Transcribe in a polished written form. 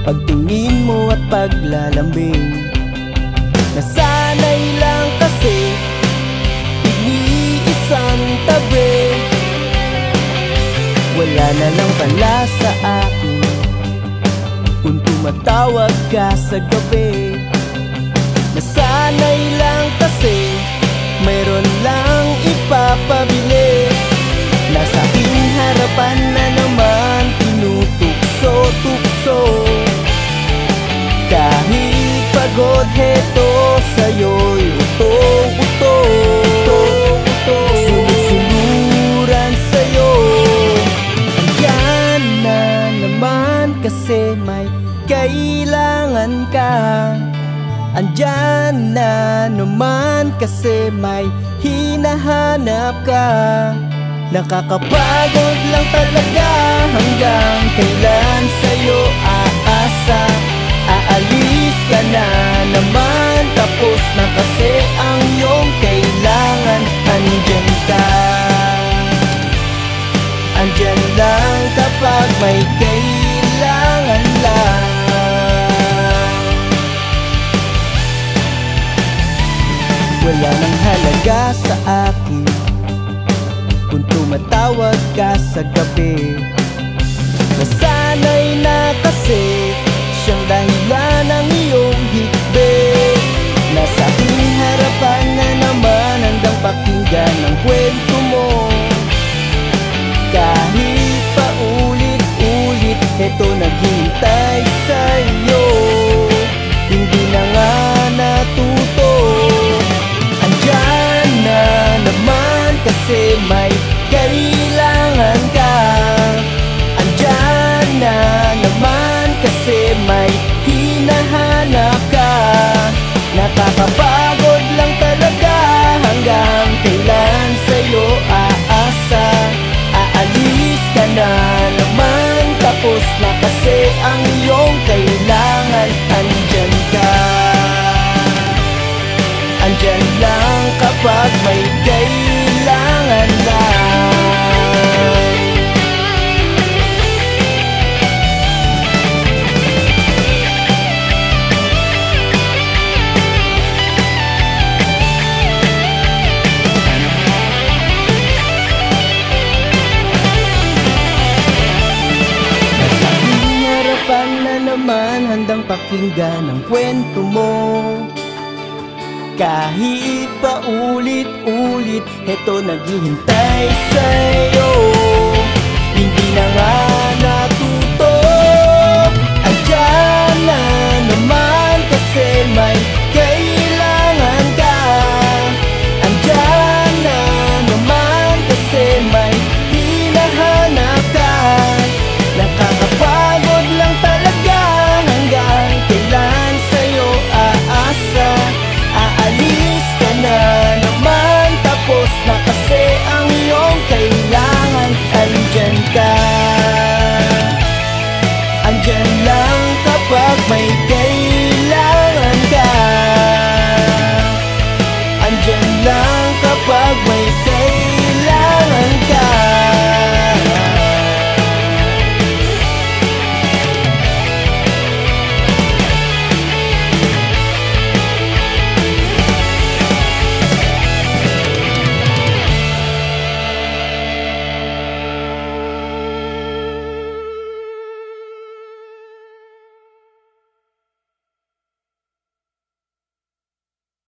pagtingin mo at paglalambing. Nasanay lang kasi iniisang tabi, wala na lang pala sa akin kung tumatawag ka sa gabi. Nasanay lang kasi mayroon lang ipapabili. Nasa aking harapan na naman tinutukso-tukso. Kahit pagod, heto sa'yo'y uto-uto. Sunod-sunuran sa'yo. Andyan na naman kasi may kailangan ka. Andyan na naman kasi may hinahanap ka. Nakakapagod lang talaga, hanggang kailan sa'yo aasa? Aalis ka na naman, tapos na kasi ang iyong kailangan. Andyan ka, andyan lang kapag may kailangan lang. Wala nang halaga sa akin kung tumatawag ka sa gabi. Nasanay na kasi siyang dahilan ng iyong hikbi. Nasa aking harapan na naman, handang pakinggan ang kwento mo. Kahit pa ulit-ulit, eto naghihintay sa'yo. Hindi na nga natuto. Andyan na naman kasi may kailangan ka. Andyan na naman kasi may hinahanap ka. Nakakapagod lang talaga, hanggang kailan sa'yo aasa? Aalis ka na naman, tapos na kasi ang iyong kailangan. Andyan ka, andyan lang kapag may kailangan lang. Nasa aking harapan na naman, handang pakinggan ang kwento mo. Kahit pa ulit-ulit, eto naghihintay sa'yo.